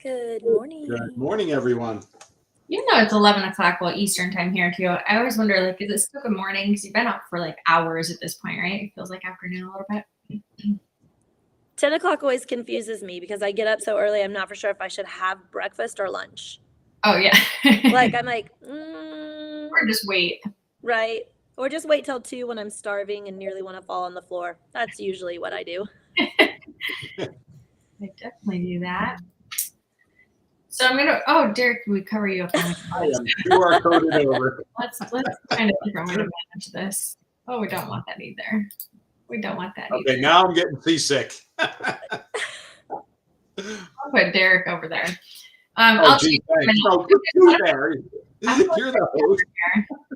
Good morning. Good morning, everyone. You know it's 11 o'clock, well, Eastern time here too. I always wonder, like, is it still good morning? Because you've been up for like hours at this point, right? It feels like afternoon a little bit. 10 o'clock always confuses me because I get up so early. I'm not for sure if I should have breakfast or lunch. Oh, yeah. Like, I'm like, Or just wait. right. Or just wait till 2 when I'm starving and nearly want to fall on the floor. That's usually what I do. I definitely do that. So I'm gonna. Oh, Derek, can we cover you up? On I am QR coded over. let's find a different way to manage this. Oh, we don't want that either. We don't want that either. Okay, now I'm getting seasick. I'll put Derek over there. Oh, gee, thanks. No, put you there. You're the host.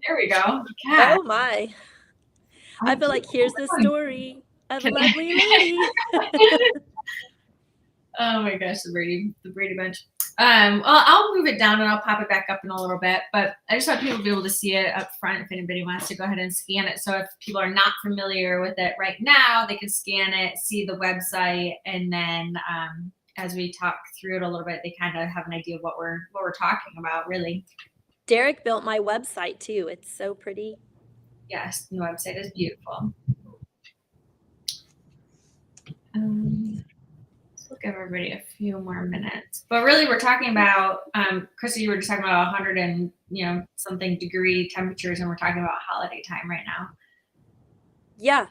There we go. Oh my. I feel like here's the story of a lovely lady. Oh my gosh, the Brady Bunch. Well, I'll move it down and I'll pop it back up in a little bit, but I just want people to be able to see it up front if anybody wants to go ahead and scan it. So if people are not familiar with it right now, they can scan it, see the website, and then as we talk through it a little bit, they kind of have an idea of what we're talking about, really. Derek built my website too. It's so pretty. Yes, the website is beautiful. We'll give everybody a few more minutes, but really we're talking about, Krista, you were just talking about 100 and something degree temperatures, and we're talking about holiday time right now. Yeah.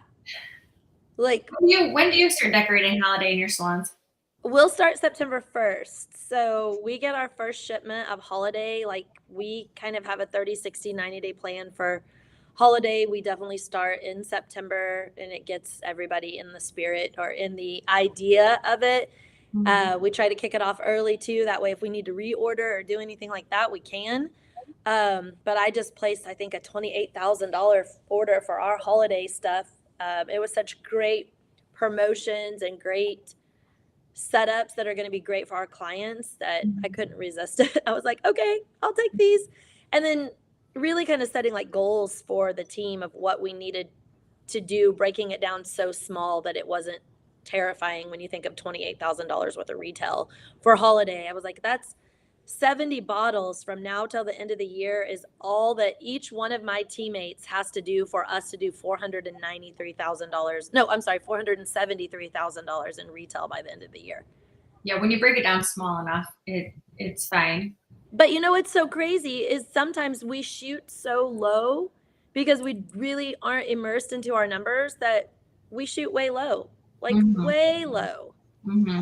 Like when do you start decorating holiday in your salons? We'll start September 1st. So we get our first shipment of holiday. Like we kind of have a 30, 60, 90-day plan for holiday. We definitely start in September, and it gets everybody in the spirit or in the idea of it. Mm-hmm. We try to kick it off early too. That way, if we need to reorder or do anything like that, we can. But I just placed, I think, a $28,000 order for our holiday stuff. It was such great promotions and great setups that are going to be great for our clients that I couldn't resist it. I was like, okay, I'll take these. And then really kind of setting like goals for the team of what we needed to do, breaking it down so small that it wasn't terrifying when you think of $28,000 worth of retail for holiday. I was like, that's 70 bottles from now till the end of the year is all that each one of my teammates has to do for us to do $493,000. No, I'm sorry, $473,000 in retail by the end of the year. Yeah, when you break it down small enough, it's fine. But you know what's so crazy is sometimes we shoot so low because we really aren't immersed into our numbers that we shoot way low, like way low. Mm-hmm.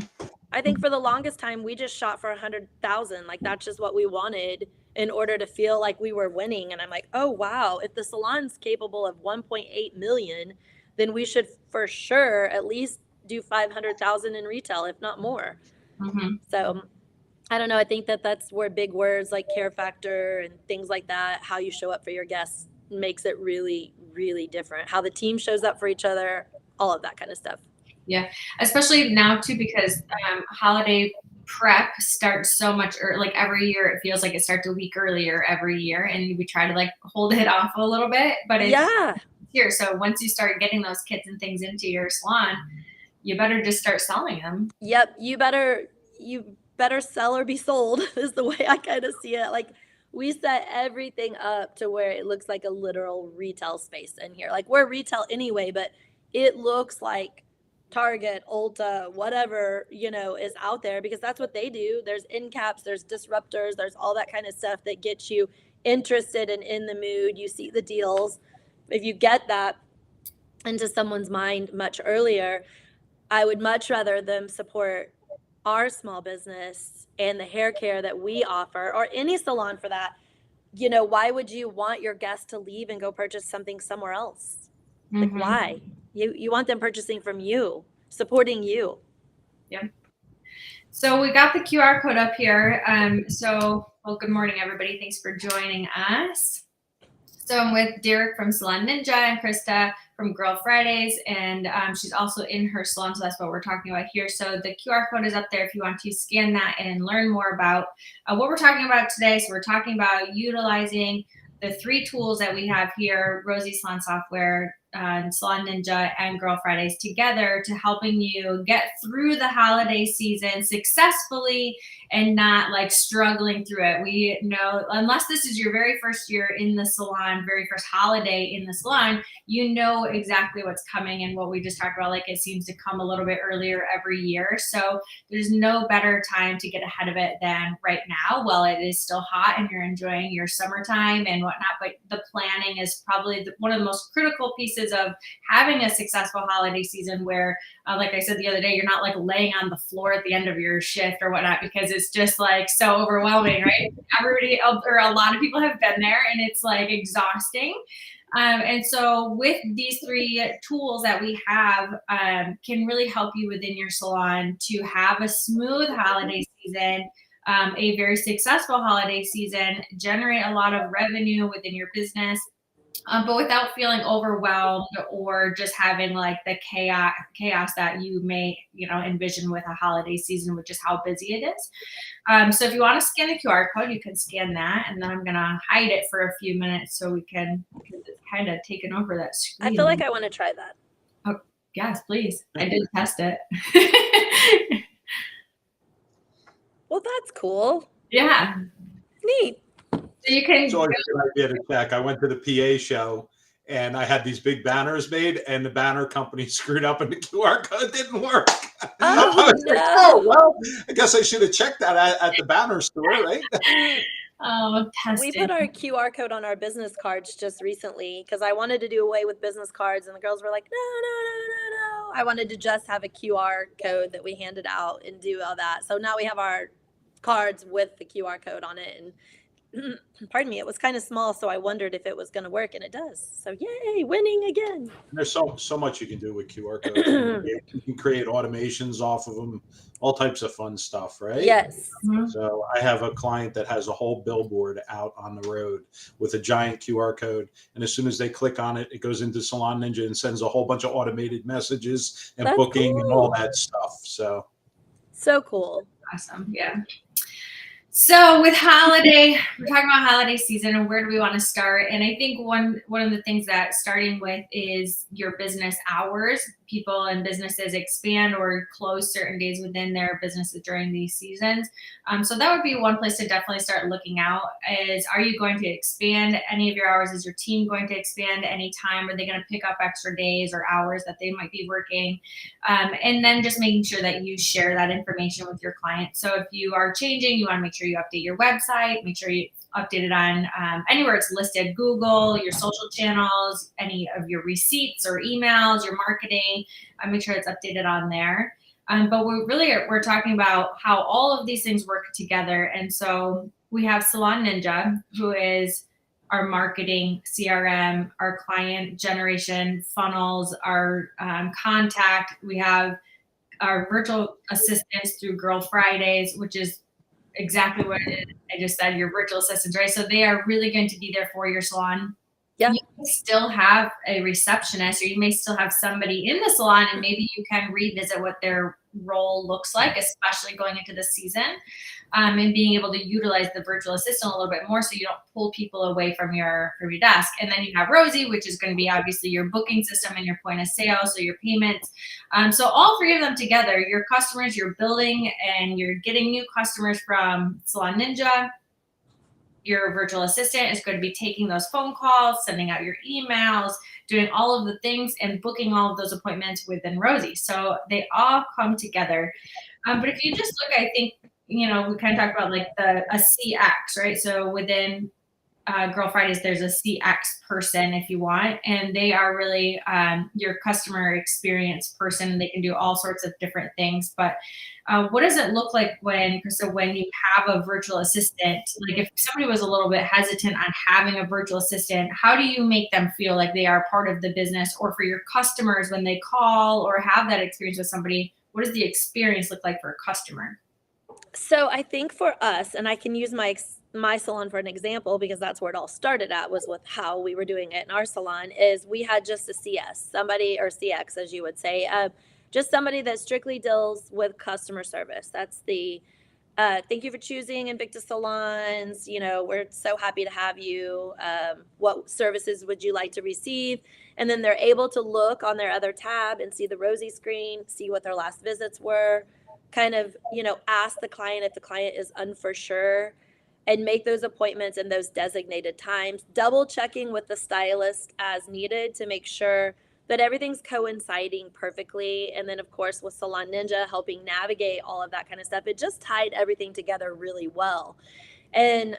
I think for the longest time, we just shot for 100,000. Like that's just what we wanted in order to feel like we were winning. And I'm like, oh, wow, if the salon's capable of 1.8 million, then we should for sure at least do 500,000 in retail, if not more. Mm-hmm. So I don't know. I think that's where big words like care factor and things like that, how you show up for your guests makes it really, really different. How the team shows up for each other, all of that kind of stuff. Yeah, especially now too, because holiday prep starts so much like every year. It feels like it starts a week earlier every year, and we try to like hold it off a little bit, but it's here. So once you start getting those kits and things into your salon, you better just start selling them. Yep, you better sell or be sold is the way I kind of see it. Like we set everything up to where it looks like a literal retail space in here. Like we're retail anyway, but it looks like Target, Ulta, whatever, is out there because that's what they do. There's end caps, there's disruptors, there's all that kind of stuff that gets you interested and in the mood. You see the deals. If you get that into someone's mind much earlier, I would much rather them support our small business and the hair care that we offer, or any salon for that. Why would you want your guests to leave and go purchase something somewhere else? Like, why? You want them purchasing from you, supporting you. Yeah. So we got the QR code up here. Well, good morning, everybody. Thanks for joining us. So I'm with Derek from Salon Ninja and Krista from Girl Fridays, and she's also in her salon, so that's what we're talking about here. So the QR code is up there if you want to scan that and learn more about what we're talking about today. So we're talking about utilizing the 3 tools that we have here: Rosy Salon Software, Salon Ninja and Girl Fridays together to helping you get through the holiday season successfully and not like struggling through it. We know, unless this is your very first year in the salon, very first holiday in the salon, you know exactly what's coming. And what we just talked about, like it seems to come a little bit earlier every year. So there's no better time to get ahead of it than right now while it is still hot and you're enjoying your summertime and whatnot. But the planning is probably one of the most critical pieces of having a successful holiday season where, like I said the other day, you're not like laying on the floor at the end of your shift or whatnot, because it's just like so overwhelming, right? Everybody or a lot of people have been there and it's like exhausting. And so with these 3 tools that we have can really help you within your salon to have a smooth holiday season, a very successful holiday season, generate a lot of revenue within your business, but without feeling overwhelmed or just having like the chaos that you may, envision with a holiday season, which is how busy it is. So if you want to scan the QR code, you can scan that, and then I'm gonna hide it for a few minutes so we can, because it's kind of taken over that screen. I feel like I want to try that. Oh, yes, please. I did test it. Well, that's cool. Yeah. Neat. So you can. It's always a good idea to check. I went to the PA show and I had these big banners made, and the banner company screwed up and the QR code didn't work. Oh, I was no. like, oh, well, I guess I should have checked that at the banner store, right? Oh, testing. We put our QR code on our business cards just recently because I wanted to do away with business cards, and the girls were like, no. I wanted to just have a QR code that we handed out and do all that. So now we have our cards with the QR code on it, and pardon me, it was kind of small, so I wondered if it was going to work, and it does. So yay, winning again. There's so much you can do with QR codes. You can create automations off of them, all types of fun stuff, right? Yes. So I have a client that has a whole billboard out on the road with a giant QR code, and as soon as they click on it, it goes into Salon Ninja and sends a whole bunch of automated messages and That's booking and all cool. that stuff. So cool. Awesome. Yeah. So with holiday, we're talking about holiday season and where do we want to start? And I think one of the things that starting with is your business hours. People and businesses expand or close certain days within their businesses during these seasons. So that would be one place to definitely start looking out is, are you going to expand any of your hours? Is your team going to expand any time? Are they going to pick up extra days or hours that they might be working? And then just making sure that you share that information with your clients. So if you are changing, you want to make sure you update your website, make sure you update it on anywhere it's listed, Google, your social channels, any of your receipts or emails, your marketing, make sure it's updated on there. But we're talking about how all of these things work together. And so we have Salon Ninja, who is our marketing CRM, our client generation funnels, our contact. We have our virtual assistants through Girl Fridays, which is exactly what it is. I just said, your virtual assistants, right? So they are really going to be there for your salon. Yeah. You may still have a receptionist, or you may still have somebody in the salon, and maybe you can revisit what their role looks like, especially going into the season, and being able to utilize the virtual assistant a little bit more so you don't pull people away from your desk. And then you have Rosy, which is going to be obviously your booking system and your point of sale, so your payments. So all 3 of them together, your customers, you're building and you're getting new customers from Salon Ninja. Your virtual assistant is going to be taking those phone calls, sending out your emails, doing all of the things and booking all of those appointments within Rosy. So they all come together. But if you just look, I think, we kind of talked about like a CX, right? So within Girl Fridays, there's a CX person if you want, and they are really your customer experience person. They can do all sorts of different things. But what does it look like when you have a virtual assistant? Like if somebody was a little bit hesitant on having a virtual assistant, how do you make them feel like they are part of the business? Or for your customers, when they call or have that experience with somebody, what does the experience look like for a customer? So I think for us, and I can use my salon for an example because that's where it all started at, was with how we were doing it in our salon, is we had just a CS, somebody, or CX as you would say, just somebody that strictly deals with customer service. That's the thank you for choosing Invictus Salons. We're so happy to have you. What services would you like to receive? And then they're able to look on their other tab and see the Rosy screen, see what their last visits were, kind of, ask the client if the client is unfor sure, and make those appointments in those designated times, double checking with the stylist as needed to make sure that everything's coinciding perfectly. And then, of course, with Salon Ninja helping navigate all of that kind of stuff, it just tied everything together really well. And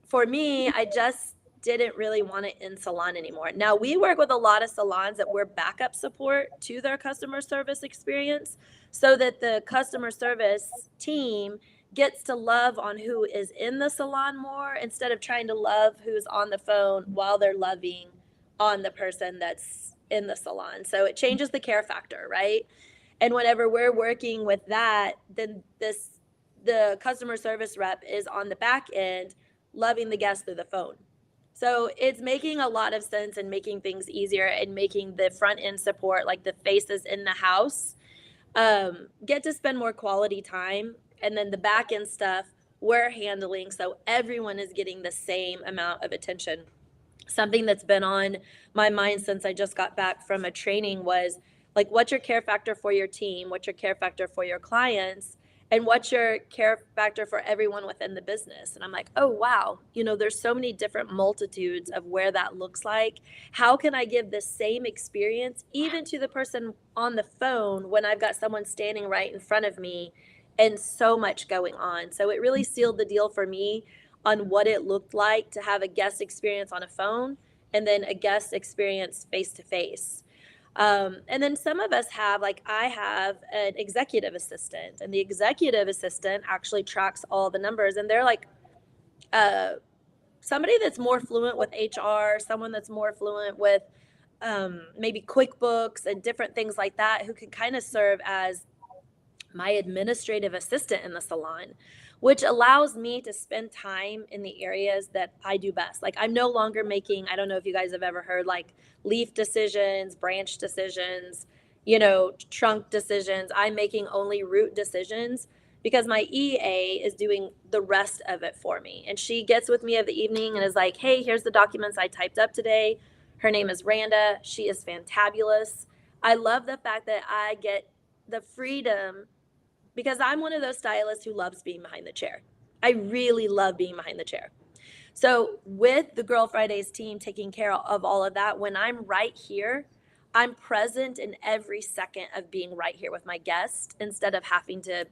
for me, I just didn't really want it in salon anymore. Now, we work with a lot of salons that we're backup support to their customer service experience so that the customer service team gets to love on who is in the salon more instead of trying to love who's on the phone while they're loving on the person that's in the salon. So it changes the care factor, right? And whenever we're working with that, then the customer service rep is on the back end loving the guest through the phone. So it's making a lot of sense and making things easier and making the front end support, like the faces in the house, get to spend more quality time. And then the back end stuff we're handling so everyone is getting the same amount of attention. Something that's been on my mind since I just got back from a training was like, what's your care factor for your team? What's your care factor for your clients? And what's your care factor for everyone within the business? And I'm like, oh, wow, there's so many different multitudes of where that looks like. How can I give the same experience even to the person on the phone when I've got someone standing right in front of me and so much going on? So it really sealed the deal for me on what it looked like to have a guest experience on a phone and then a guest experience face to face. And then some of us have, like I have an executive assistant, and the executive assistant actually tracks all the numbers. And they're like somebody that's more fluent with HR, someone that's more fluent with maybe QuickBooks and different things like that, who can kind of serve as my administrative assistant in the salon, which allows me to spend time in the areas that I do best. Like I'm no longer making, I don't know if you guys have ever heard like leaf decisions, branch decisions, trunk decisions. I'm making only root decisions because my EA is doing the rest of it for me. And she gets with me of the evening and is like, hey, here's the documents I typed up today. Her name is Randa. She is fantabulous. I love the fact that I get the freedom because I'm one of those stylists who loves being behind the chair. I really love being behind the chair. So with the Girl Fridays team taking care of all of that, when I'm right here, I'm present in every second of being right here with my guest instead of having to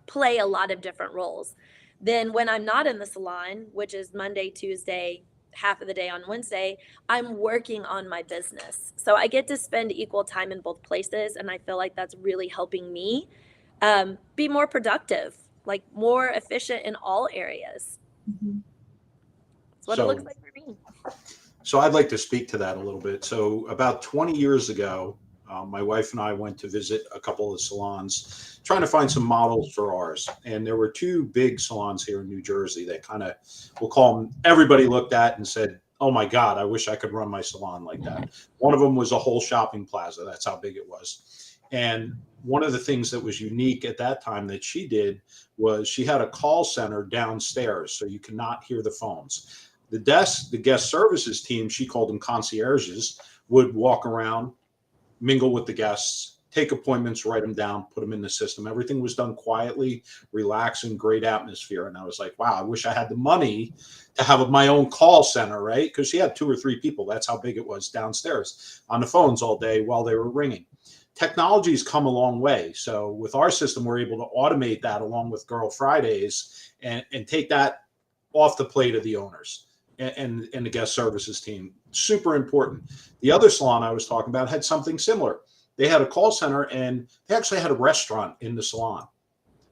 play a lot of different roles. Then when I'm not in the salon, which is Monday, Tuesday, half of the day on Wednesday, I'm working on my business. So I get to spend equal time in both places. And I feel like that's really helping me be more productive, like more efficient in all areas. Mm-hmm. That's what it looks like for me. So I'd like to speak to that a little bit. So about 20 years ago, my wife and I went to visit a couple of salons, trying to find some models for ours. And there were two big salons here in New Jersey that kind of, we'll call them, everybody looked at and said, oh my God, I wish I could run my salon like that. One of them was a whole shopping plaza. That's how big it was. And one of the things that was unique at that time that she did was she had a call center downstairs, so you could not hear the phones. The guest services team, she called them concierges, would walk around, mingle with the guests, take appointments, write them down, put them in the system. Everything was done quietly, relaxing, great atmosphere. And I was like, wow, I wish I had the money to have my own call center, right? Because she had 2 or 3 people. That's how big it was downstairs on the phones all day while they were ringing. Technology's come a long way. So with our system, we're able to automate that along with Girl Fridays and take that off the plate of the owners and the guest services team. Super important. The other salon I was talking about had something similar. They had a call center and they actually had a restaurant in the salon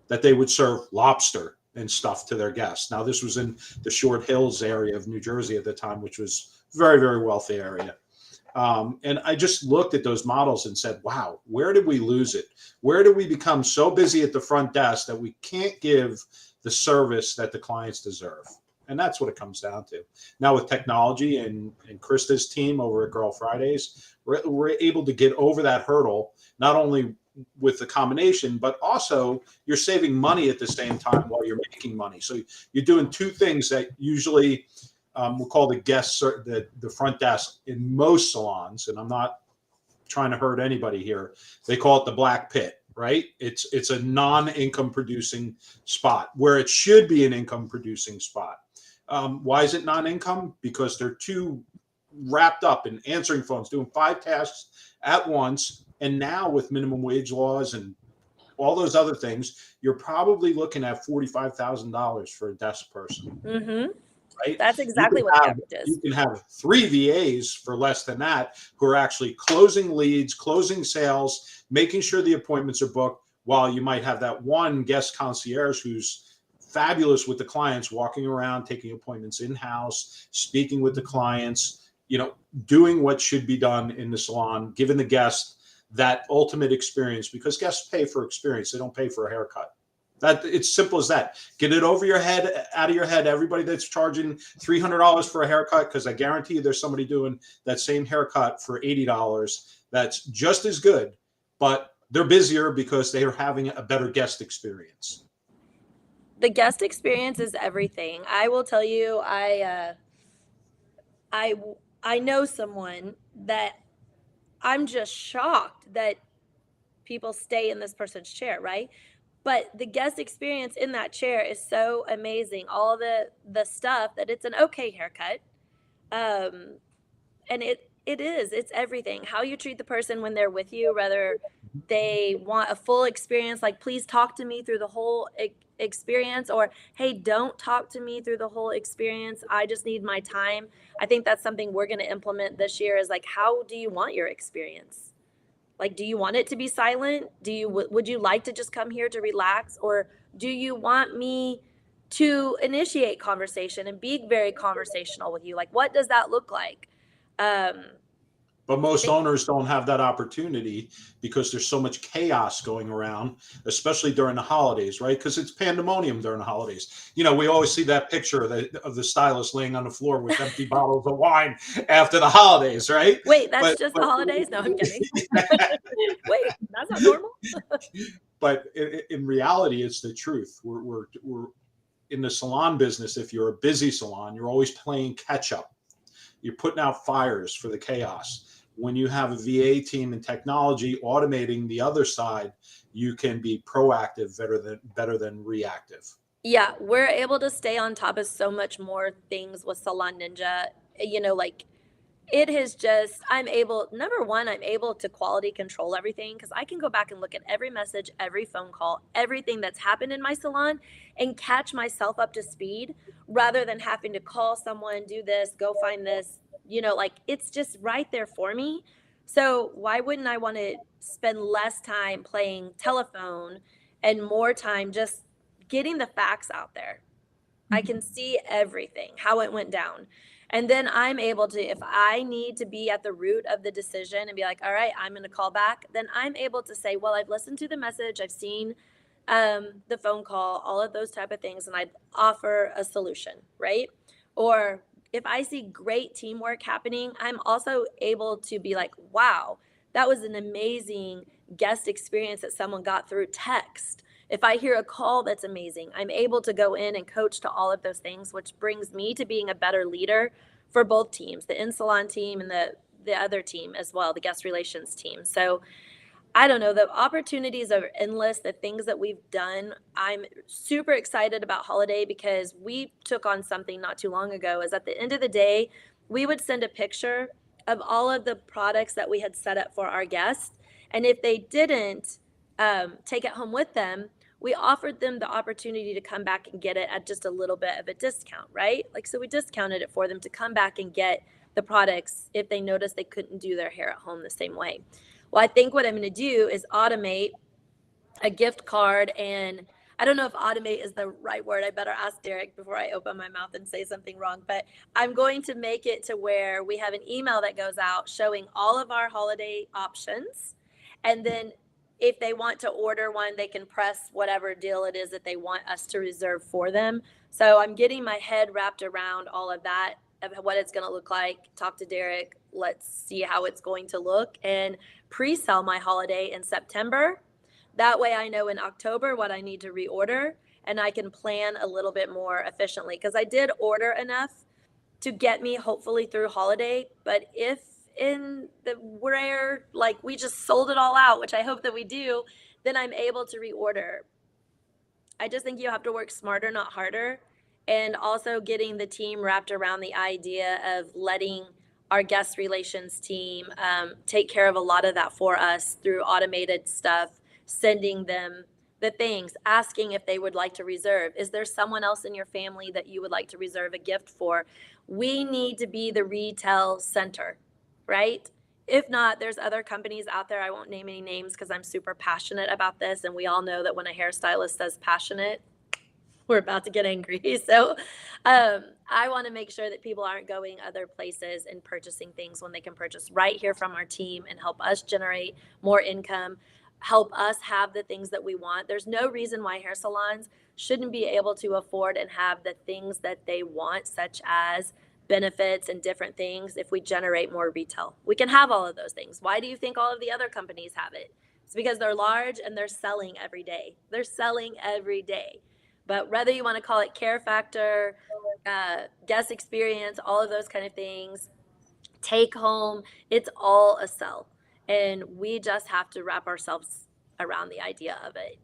that they would serve lobster and stuff to their guests. Now, this was in the Short Hills area of New Jersey at the time, which was a very, very wealthy area. And I just looked at those models and said, wow, where did we lose it? Where did we become so busy at the front desk that we can't give the service that the clients deserve? And that's what it comes down to. Now with technology and Krista's team over at Girl Fridays, we're able to get over that hurdle, not only with the combination, but also you're saving money at the same time while you're making money. So you're doing 2 things that usually we'll call the guest the front desk in most salons, and I'm not trying to hurt anybody here. They call it the black pit, right? It's a non-income producing spot where it should be an income producing spot. Why is it non-income? Because they're too wrapped up in answering phones, doing 5 tasks at once. And now with minimum wage laws and all those other things, you're probably looking at $45,000 for a desk person. Mm-hmm. Right? That's exactly what the average You is. can have 3 VAs for less than that who are actually closing leads, closing sales, making sure the appointments are booked, while you might have that one guest concierge who's fabulous with the clients, walking around, taking appointments in-house, speaking with the clients, doing what should be done in the salon, giving the guest that ultimate experience, because guests pay for experience. They don't pay for a haircut. That it's simple as that. Get it over your head, out of your head. Everybody that's charging $300 for a haircut, because I guarantee you there's somebody doing that same haircut for $80 that's just as good, but they're busier because they are having a better guest experience. The guest experience is everything. I will tell you, I know someone that I'm just shocked that people stay in this person's chair, right? But the guest experience in that chair is so amazing. All the stuff that it's an okay haircut. Um, and it's everything. How you treat the person when they're with you, whether they want a full experience, like please talk to me through the whole experience, or hey, don't talk to me through the whole experience, I just need my time. I think that's something we're going to implement this year, is like, how do you want your experience? Like, do you want it to be silent? Would you like to just come here to relax, or do you want me to initiate conversation and be very conversational with you? Like, what does that look like? But most owners don't have that opportunity because there's so much chaos going around, especially during the holidays, right? Because it's pandemonium during the holidays. We always see that picture of the stylist laying on the floor with empty bottles of wine after the holidays, right? Wait, that's just the holidays? No, I'm kidding. Wait, that's not normal. But in reality, it's the truth. We're in the salon business. If you're a busy salon, you're always playing catch up. You're putting out fires for the chaos. When you have a VA team and technology automating the other side, you can be proactive better than reactive. Yeah, we're able to stay on top of so much more things with Salon Ninja. Like, it has just, number one, I'm able to quality control everything, because I can go back and look at every message, every phone call, everything that's happened in my salon, and catch myself up to speed, rather than having to call someone, do this, go find this, like, it's just right there for me. So why wouldn't I want to spend less time playing telephone and more time just getting the facts out there? I can see everything, how it went down. And then I'm able to, if I need to be at the root of the decision and be like, all right, I'm going to call back, then I'm able to say, well, I've listened to the message, I've seen the phone call, all of those type of things, and I'd offer a solution, right? Or if I see great teamwork happening, I'm also able to be like, wow, that was an amazing guest experience that someone got through text. If I hear a call that's amazing, I'm able to go in and coach to all of those things, which brings me to being a better leader for both teams, the in-salon team and the other team as well, the guest relations team. So I don't know, the opportunities are endless, the things that we've done. I'm super excited about holiday, because we took on something not too long ago, is at the end of the day, we would send a picture of all of the products that we had set up for our guests. And if they didn't take it home with them, we offered them the opportunity to come back and get it at just a little bit of a discount, right? Like, so we discounted it for them to come back and get the products if they noticed they couldn't do their hair at home the same way. Well, I think what I'm going to do is automate a gift card, and I don't know if automate is the right word. I better ask Derek before I open my mouth and say something wrong, but I'm going to make it to where we have an email that goes out showing all of our holiday options. And then if they want to order one, they can press whatever deal it is that they want us to reserve for them. So I'm getting my head wrapped around all of that, of what it's going to look like. Talk to Derek. Let's see how it's going to look, and pre-sell my holiday in September. That way I know in October what I need to reorder, and I can plan a little bit more efficiently, because I did order enough to get me hopefully through holiday. But if in the rare, like we just sold it all out, which I hope that we do, then I'm able to reorder. I just think you have to work smarter, not harder. And also getting the team wrapped around the idea of letting our guest relations team take care of a lot of that for us through automated stuff, sending them the things, asking if they would like to reserve. Is there someone else in your family that you would like to reserve a gift for? We need to be the retail center, right? If not, there's other companies out there. I won't name any names because I'm super passionate about this. And we all know that when a hairstylist says passionate, we're about to get angry. So I want to make sure that people aren't going other places and purchasing things when they can purchase right here from our team and help us generate more income, help us have the things that we want. There's no reason why hair salons shouldn't be able to afford and have the things that they want, such as benefits and different things. If we generate more retail, we can have all of those things. Why do you think all of the other companies have it? It's because they're large and they're selling every day. They're selling every day. But whether you want to call it care factor, guest experience, all of those kind of things, take home, it's all a sell. And we just have to wrap ourselves around the idea of it.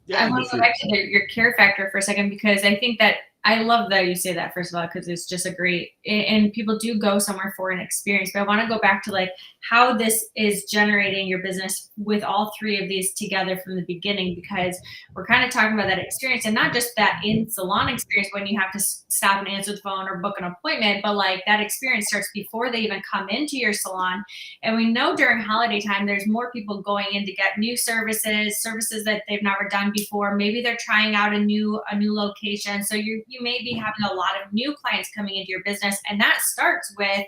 Yeah, I want to go back to your care factor for a second, because I think that I love that you say that, first of all, because it's just a great, and people do go somewhere for an experience. But I want to go back to like how this is generating your business with all three of these together from the beginning, because we're kind of talking about that experience, and not just that in salon experience when you have to stop and answer the phone or book an appointment, but like that experience starts before they even come into your salon. And we know during holiday time, there's more people going in to get new services that they've never done before. Maybe they're trying out a new location. So you may be having a lot of new clients coming into your business. And that starts with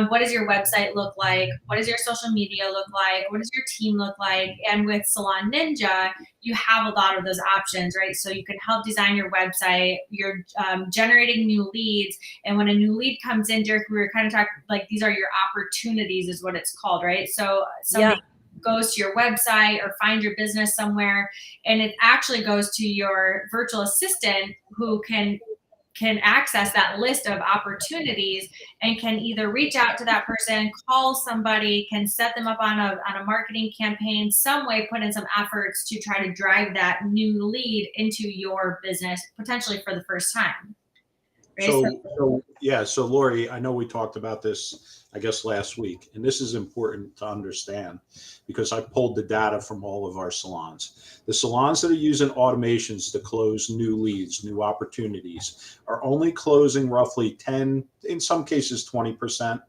what does your website look like? What does your social media look like? What does your team look like? And with Salon Ninja, you have a lot of those options, right? So you can help design your website. You're generating new leads. And when a new lead comes in, Derek, we were kind of talking like these are your opportunities is what it's called, right? So somebody goes to your website or find your business somewhere, and it actually goes to your virtual assistant who can access that list of opportunities and can either reach out to that person, call somebody, can set them up on a marketing campaign, some way put in some efforts to try to drive that new lead into your business, potentially for the first time. Right? So Lori, I know we talked about this, I guess, last week, and this is important to understand because I pulled the data from all of our salons. The salons that are using automations to close new leads, new opportunities, are only closing roughly 10, in some cases 20%.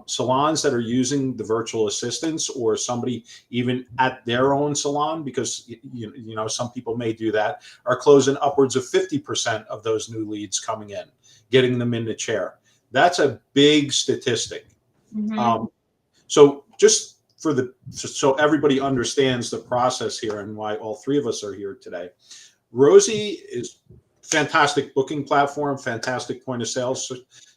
Salons that are using the virtual assistants or somebody even at their own salon, because you know some people may do that, are closing upwards of 50% of those new leads coming in, getting them in the chair. That's a big statistic. Mm-hmm. So just so everybody understands the process here and why all three of us are here today. Rosy is fantastic booking platform, fantastic point of sale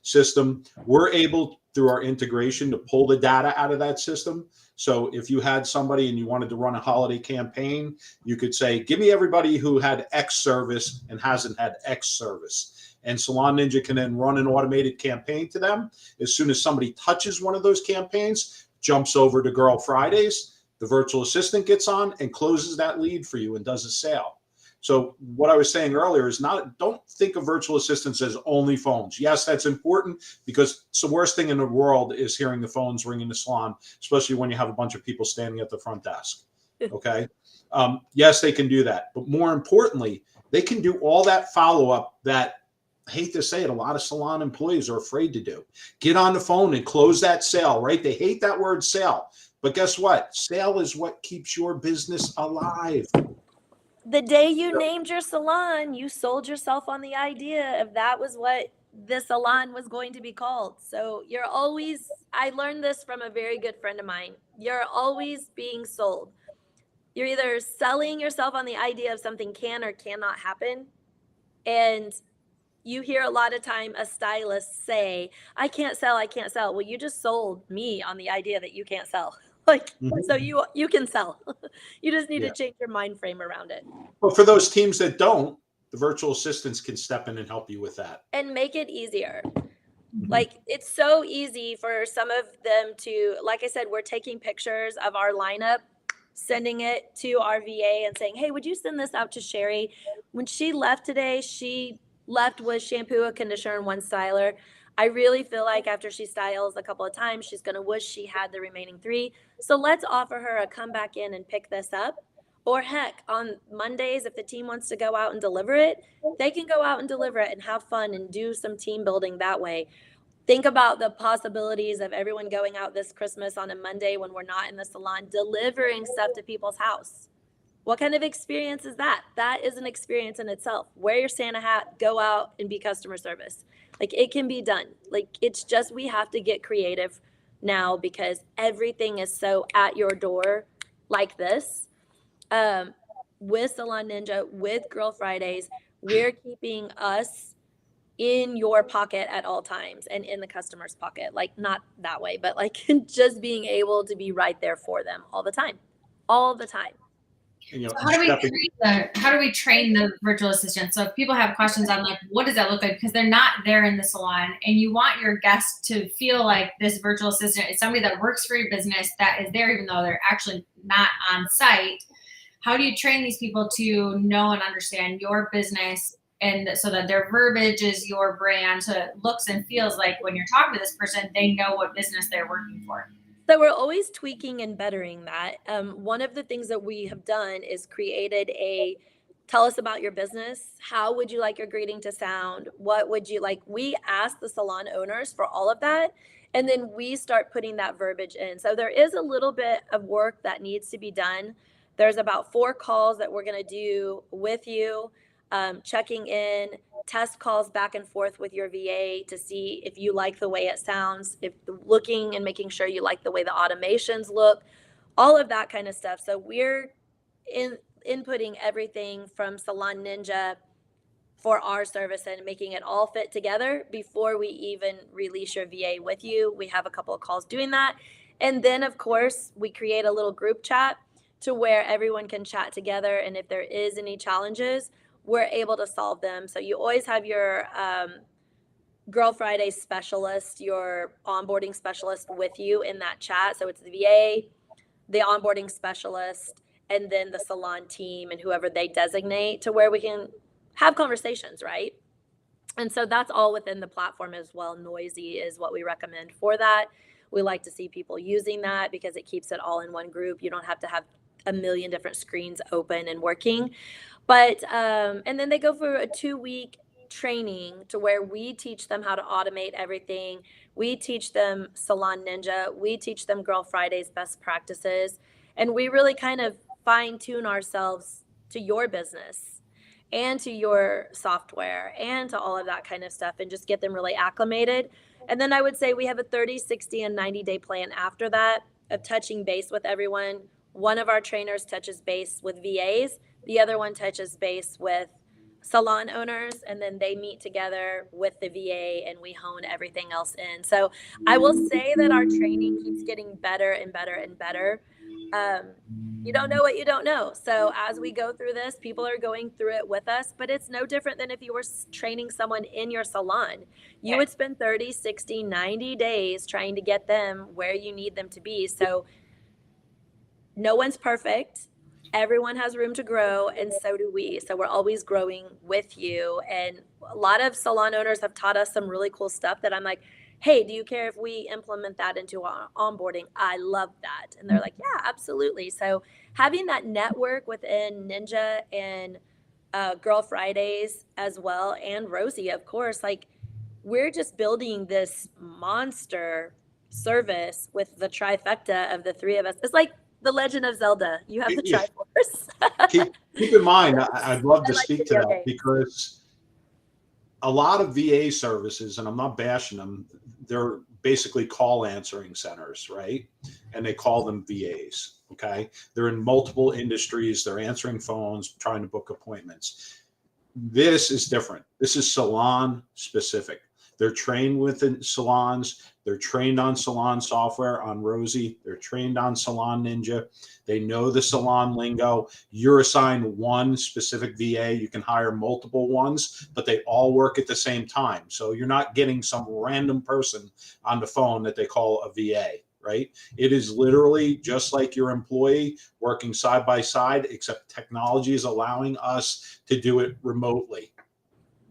system. We're able, through our integration, to pull the data out of that system. So if you had somebody and you wanted to run a holiday campaign, you could say, give me everybody who had X service and hasn't had X service. And Salon Ninja can then run an automated campaign to them. As soon as somebody touches one of those campaigns, jumps over to Girl Fridays, the virtual assistant gets on and closes that lead for you and does a sale. So what I was saying earlier is don't think of virtual assistants as only phones. Yes, that's important because it's the worst thing in the world is hearing the phones ring in the salon, especially when you have a bunch of people standing at the front desk. Okay. Yes, they can do that. But more importantly, they can do all that follow-up that, I hate to say it, a lot of salon employees are afraid to do. Get on the phone and close that sale, right? They hate that word sale. But guess what? Sale is what keeps your business alive. The day you named your salon, you sold yourself on the idea of that was what the salon was going to be called. So you're always, I learned this from a very good friend of mine. You're always being sold. You're either selling yourself on the idea of something can or cannot happen. And you hear a lot of time a stylist say, I can't sell. Well, you just sold me on the idea that you can't sell. So you can sell. You just need to change your mind frame around it. Well, for those teams that don't, the virtual assistants can step in and help you with that. And make it easier. Like, it's so easy for some of them to, like I said, we're taking pictures of our lineup, sending it to our VA and saying, hey, would you send this out to Sherry? When she left today, she left with shampoo, a conditioner, and one styler. I really feel like after she styles a couple of times, she's going to wish she had the remaining three. So let's offer her a come back in and pick this up. Or heck, on Mondays, if the team wants to go out and deliver it, they can go out and deliver it and have fun and do some team building that way. Think about the possibilities of everyone going out this Christmas on a Monday when we're not in the salon, delivering stuff to people's house. What kind of experience is that? That is an experience in itself. Wear your Santa hat, go out and be customer service. Like, it can be done. Like, it's just, we have to get creative now because everything is so at your door like this. Um, with Salon Ninja, with Girl Fridays, we're keeping us in your pocket at all times and in the customer's pocket. Like, not that way, but like just being able to be right there for them all the time. All the time. And, So how do we train the virtual assistant? So if people have questions on like, what does that look like? Because they're not there in the salon, and you want your guests to feel like this virtual assistant is somebody that works for your business, that is there even though they're actually not on site. How do you train these people to know and understand your business, and so that their verbiage is your brand, so it looks and feels like when you're talking to this person, they know what business they're working for? So we're always tweaking and bettering that. One of the things that we have done is created a tell us about your business. How would you like your greeting to sound? What would you like? We ask the salon owners for all of that. And then we start putting that verbiage in. So there is a little bit of work that needs to be done. There's about 4 calls that we're going to do with you, checking in, test calls back and forth with your VA to see if you like the way it sounds, if looking and making sure you like the way the automations look, all of that kind of stuff. So we're inputting everything from Salon Ninja for our service and making it all fit together before we even release your VA with you. We have a couple of calls doing that. And then, of course, we create a little group chat to where everyone can chat together. And if there is any challenges, we're able to solve them. So you always have your Girl Friday specialist, your onboarding specialist with you in that chat. So it's the VA, the onboarding specialist, and then the salon team and whoever they designate to where we can have conversations, right? And so that's all within the platform as well. Noisy is what we recommend for that. We like to see people using that because it keeps it all in one group. You don't have to have a million different screens open and working. But and then they go for a 2-week training to where we teach them how to automate everything. We teach them Salon Ninja. We teach them Girl Fridays best practices. And we really kind of fine tune ourselves to your business and to your software and to all of that kind of stuff and just get them really acclimated. And then I would say we have a 30, 60, and 90-day plan after that of touching base with everyone. One of our trainers touches base with VAs. The other one touches base with salon owners, and then they meet together with the VA and we hone everything else in. So I will say that our training keeps getting better and better and better. You don't know what you don't know. So as we go through this, people are going through it with us, but it's no different than if you were training someone in your salon. You would spend 30, 60, 90 days trying to get them where you need them to be. So no one's perfect. Everyone has room to grow, and so do we. So we're always growing with you. And a lot of salon owners have taught us some really cool stuff that I'm like, hey, do you care if we implement that into our onboarding? I love that. And they're like, yeah, absolutely. So having that network within Ninja and Girl Fridays as well, and Rosy, of course, like, we're just building this monster service with the trifecta of the 3 of us. It's like the Legend of Zelda. You have the Yeah. Triforce. Keep in mind, I'd love to I like speak to video that games. because a lot of VA services, and I'm not bashing them, they're basically call answering centers, right? And they call them VAs, okay? They're in multiple industries. They're answering phones, trying to book appointments. This is different. This is salon specific. They're trained within salons. They're trained on Salon Software, on Rosy. They're trained on Salon Ninja. They know the salon lingo. You're assigned one specific VA. You can hire multiple ones, but they all work at the same time. So you're not getting some random person on the phone that they call a VA, right? It is literally just like your employee working side by side, except technology is allowing us to do it remotely.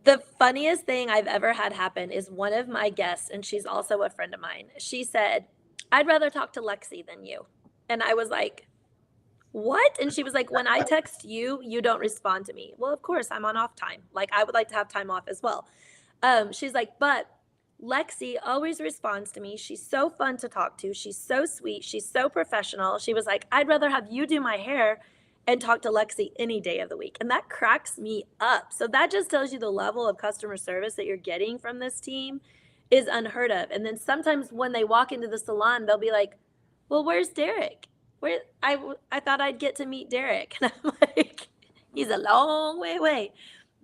The funniest thing I've ever had happen is one of my guests, and she's also a friend of mine. She said, "I'd rather talk to Lexi than you." And I was like, "What?" And she was like, "When I text you, you don't respond to me." Well, of course, I'm on off time. Like, I would like to have time off as well. She's like, "But Lexi always responds to me. She's so fun to talk to. She's so sweet. She's so professional." She was like, "I'd rather have you do my hair and talk to Lexi any day of the week." And that cracks me up. So that just tells you the level of customer service that you're getting from this team is unheard of. And then sometimes when they walk into the salon, they'll be like, "Well, where's Derek? I thought I'd get to meet Derek." And I'm like, "He's a long way away."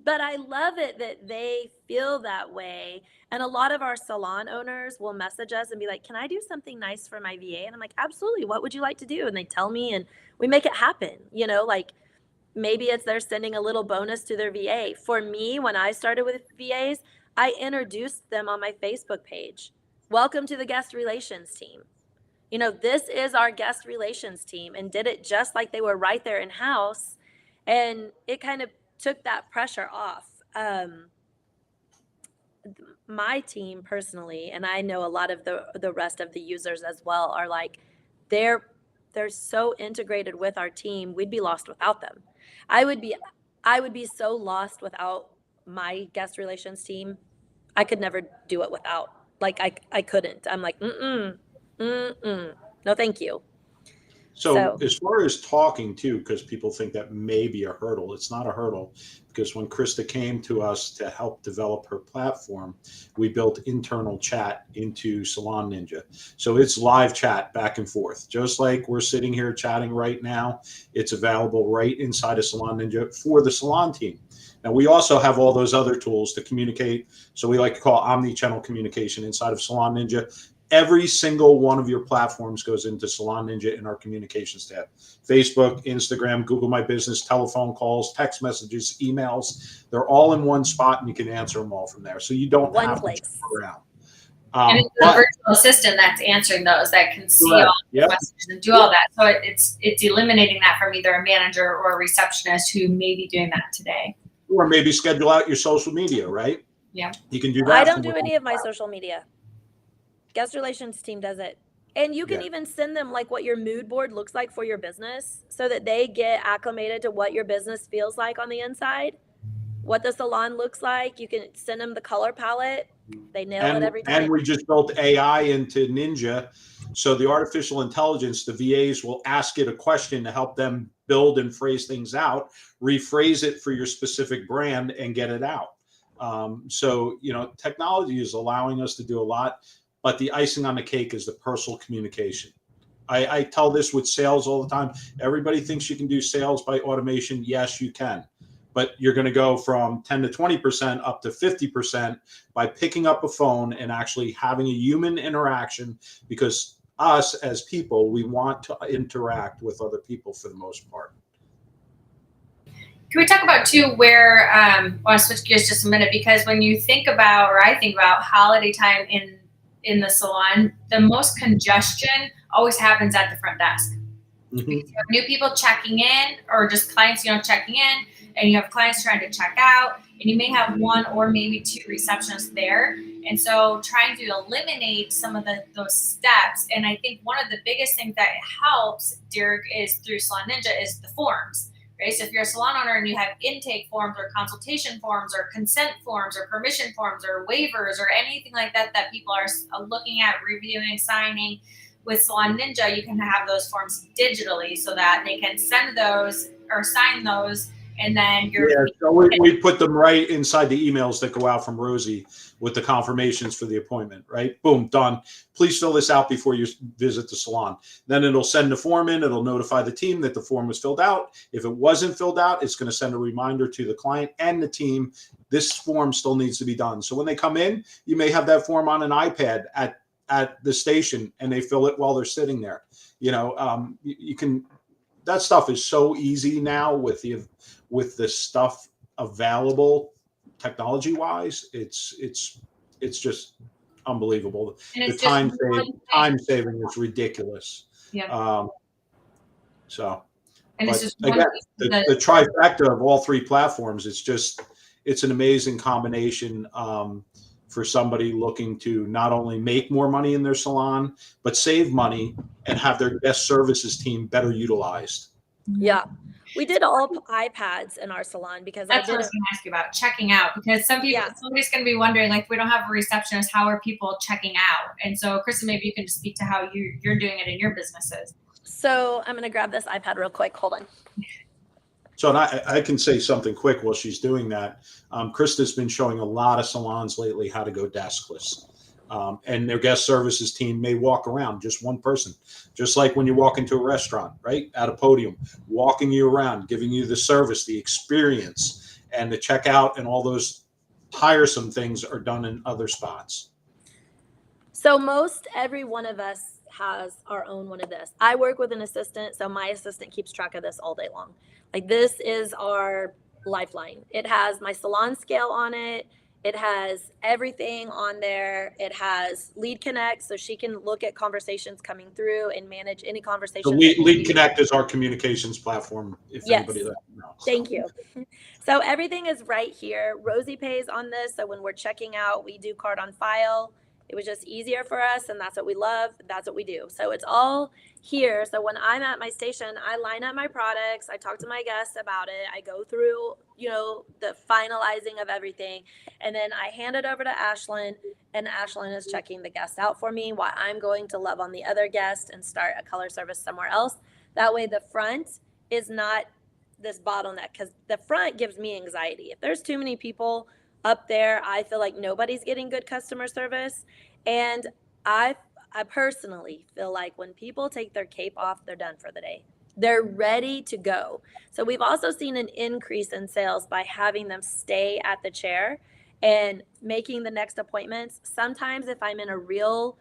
But I love it that they feel that way. And a lot of our salon owners will message us and be like, "Can I do something nice for my VA?" And I'm like, "Absolutely. What would you like to do?" And they tell me, and we make it happen. Like maybe it's they're sending a little bonus to their VA. For me, when I started with VAs, I introduced them on my Facebook page. "Welcome to the guest relations team. This is our guest relations team," and did it just like they were right there in house. And it kind of took that pressure off. My team personally, and I know a lot of the rest of the users as well, are like, they're so integrated with our team. We'd be lost without them. I would be so lost without my guest relations team. I could never do it without. Like I couldn't. I'm like, no, thank you. So as far as talking too, because people think that may be a hurdle, it's not a hurdle, because when Krista came to us to help develop her platform, we built internal chat into Salon Ninja. So it's live chat back and forth, just like we're sitting here chatting right now. It's available right inside of Salon Ninja for the salon team. Now, we also have all those other tools to communicate. So we like to call omni-channel communication inside of Salon Ninja. Every single one of your platforms goes into Salon Ninja in our communications tab. Facebook, Instagram, Google My Business, telephone calls, text messages, emails. They're all in one spot, and you can answer them all from there. So you don't have to jump around. And it's a virtual assistant that's answering those, that can see all the messages and do all that. So it's eliminating that from either a manager or a receptionist who may be doing that today. Or maybe schedule out your social media, right? Yeah. You can do that. I don't do any of my social media. Guest relations team does it. And you can even send them like what your mood board looks like for your business, so that they get acclimated to what your business feels like on the inside, what the salon looks like. You can send them the color palette. They nail it every time. And we just built AI into Ninja. So the artificial intelligence, the VAs will ask it a question to help them build and phrase things out, rephrase it for your specific brand, and get it out. So, technology is allowing us to do a lot. But the icing on the cake is the personal communication. I tell this with sales all the time. Everybody thinks you can do sales by automation. Yes, you can. But you're going to go from 10 to 20% up to 50% by picking up a phone and actually having a human interaction, because us as people, we want to interact with other people for the most part. Can we talk about too where, I want to switch gears just a minute, because when you think about, or I think about holiday time in the salon, the most congestion always happens at the front desk. Mm-hmm. You have new people checking in, or just clients, checking in, and you have clients trying to check out, and you may have one or maybe two receptionists there. And so trying to eliminate some of those steps. And I think one of the biggest things that helps, Derek, is through Salon Ninja is the forms. Right? So if you're a salon owner and you have intake forms or consultation forms or consent forms or permission forms or waivers or anything like that people are looking at, reviewing, signing, with Salon Ninja, you can have those forms digitally so that they can send those or sign those and then you're Yeah, so we put them right inside the emails that go out from Rosy with the confirmations for the appointment, right? Boom, done. Please fill this out before you visit the salon. Then it'll send the form in. It'll notify the team that the form was filled out. If it wasn't filled out, it's going to send a reminder to the client and the team. This form still needs to be done. So when they come in, you may have that form on an iPad at the station, and they fill it while they're sitting there. You can. That stuff is so easy now with the stuff available technology wise. It's just unbelievable. and The it's just time saving is ridiculous. Yeah. So, And it's but just again, the trifecta of all three platforms, it's an amazing combination for somebody looking to not only make more money in their salon, but save money and have their guest services team better utilized. Yeah. We did all iPads in our salon because that's what I was going to ask you about checking out, because somebody's going to be wondering, like, we don't have a receptionist, how are people checking out? And so Krista, maybe you can just speak to how you're doing it in your businesses. So I'm going to grab this iPad real quick. Hold on. So and I can say something quick while she's doing that. Krista's been showing a lot of salons lately how to go deskless. And their guest services team may walk around, just one person, just like when you walk into a restaurant, right? At a podium, walking you around, giving you the service, the experience, and the checkout, and all those tiresome things are done in other spots. So most every one of us has our own one of this. I work with an assistant, so my assistant keeps track of this all day long. Like, this is our lifeline. It has my salon scale on it. It has everything on there. It has Lead Connect, so she can look at conversations coming through and manage any conversations. So Lead Connect is our communications platform, if anybody doesn't know. Thank you. So everything is right here. Rosy pays on this, so when we're checking out, we do card on file. It was just easier for us, and that's what we love. That's what we do. So it's all here. So when I'm at my station, I line up my products. I talk to my guests about it. I go through, the finalizing of everything, and then I hand it over to Ashlyn, and Ashlyn is checking the guests out for me while I'm going to love on the other guest and start a color service somewhere else. That way the front is not this bottleneck, because the front gives me anxiety. If there's too many people up there, I feel like nobody's getting good customer service. And I personally feel like when people take their cape off, they're done for the day. They're ready to go. So we've also seen an increase in sales by having them stay at the chair and making the next appointments. Sometimes if I'm in a real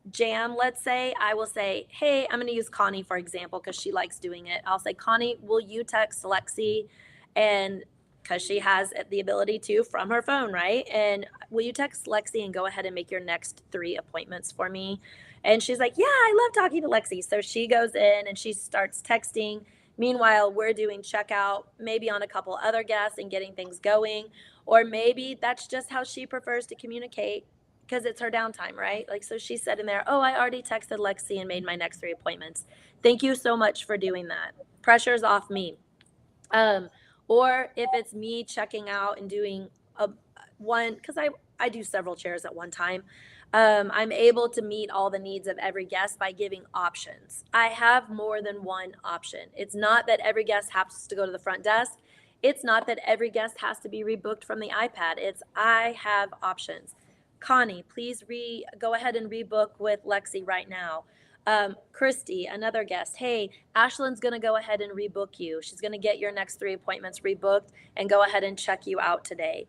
jam, let's say, I will say, hey, I'm going to use Connie, for example, because she likes doing it. I'll say, Connie, will you text Lexi? And because she has the ability to from her phone, right? And will you text Lexi and go ahead and make your next 3 appointments for me? And she's like, yeah, I love talking to Lexi. So she goes in and she starts texting. Meanwhile, we're doing checkout, maybe on a couple other guests and getting things going. Or maybe that's just how she prefers to communicate, because it's her downtime, right? Like, so she said in there, oh, I already texted Lexi and made my next 3 appointments. Thank you so much for doing that. Pressure's off me. Or if it's me checking out and doing one, because I do several chairs at one time, I'm able to meet all the needs of every guest by giving options. I have more than one option. It's not that every guest has to go to the front desk. It's not that every guest has to be rebooked from the iPad. It's I have options. Connie, please go ahead and rebook with Lexi right now. Christy, another guest, hey, Ashlyn's going to go ahead and rebook you. She's going to get your next 3 appointments rebooked and go ahead and check you out today.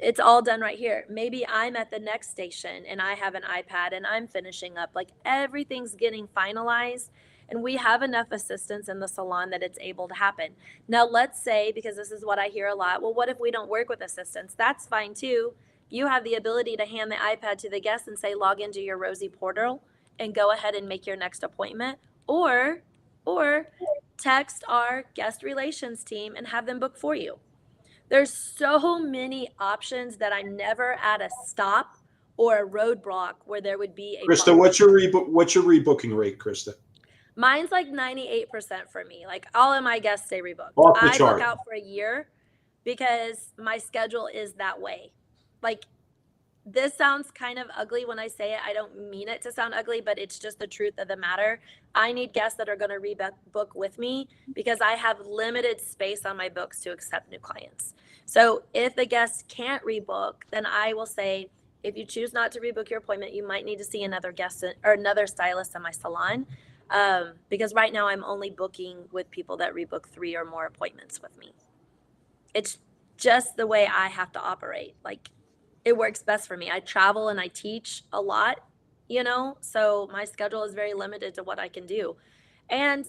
It's all done right here. Maybe I'm at the next station and I have an iPad and I'm finishing up. Like, everything's getting finalized, and we have enough assistants in the salon that it's able to happen. Now, let's say, because this is what I hear a lot, well, what if we don't work with assistants? That's fine too. You have the ability to hand the iPad to the guest and say, log into your Rosy portal and go ahead and make your next appointment, or text our guest relations team and have them book for you. There's so many options that I'm never at a stop or a roadblock where there would be a Krista, problem. what's your rebooking rate, Krista? Mine's like 98% for me. Like, all of my guests stay rebooked. Off the I chart. book out for a year because my schedule is that way. Like, this sounds kind of ugly when I say it. I don't mean it to sound ugly, but it's just the truth of the matter. I need guests that are going to rebook with me because I have limited space on my books to accept new clients. So if the guest can't rebook, then I will say, if you choose not to rebook your appointment, you might need to see another guest or another stylist in my salon. Because right now I'm only booking with people that rebook 3 or more appointments with me. It's just the way I have to operate. Like, it works best for me. I travel and I teach a lot, so my schedule is very limited to what I can do. And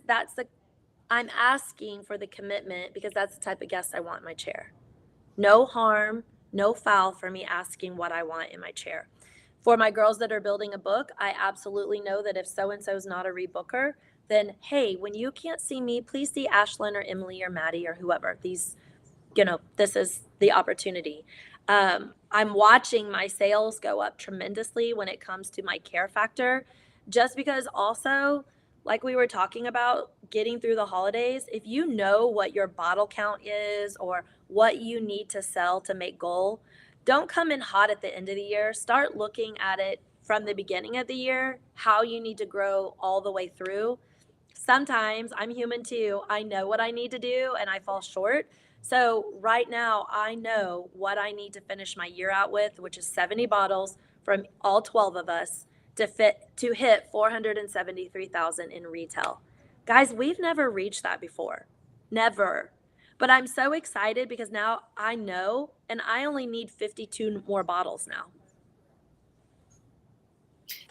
I'm asking for the commitment because that's the type of guest I want in my chair. No harm, no foul for me asking what I want in my chair. For my girls that are building a book, I absolutely know that if so and so is not a rebooker, then hey, when you can't see me, please see Ashlyn or Emily or Maddie or whoever. This is the opportunity. I'm watching my sales go up tremendously when it comes to my care factor, just because also, like we were talking about, getting through the holidays, if you know what your bottle count is or what you need to sell to make goal, don't come in hot at the end of the year. Start looking at it from the beginning of the year, how you need to grow all the way through. Sometimes I'm human too. I know what I need to do and I fall short. So right now I know what I need to finish my year out with, which is 70 bottles from all 12 of us to hit 473,000 in retail. Guys, we've never reached that before. Never. But I'm so excited because now I know, and I only need 52 more bottles now.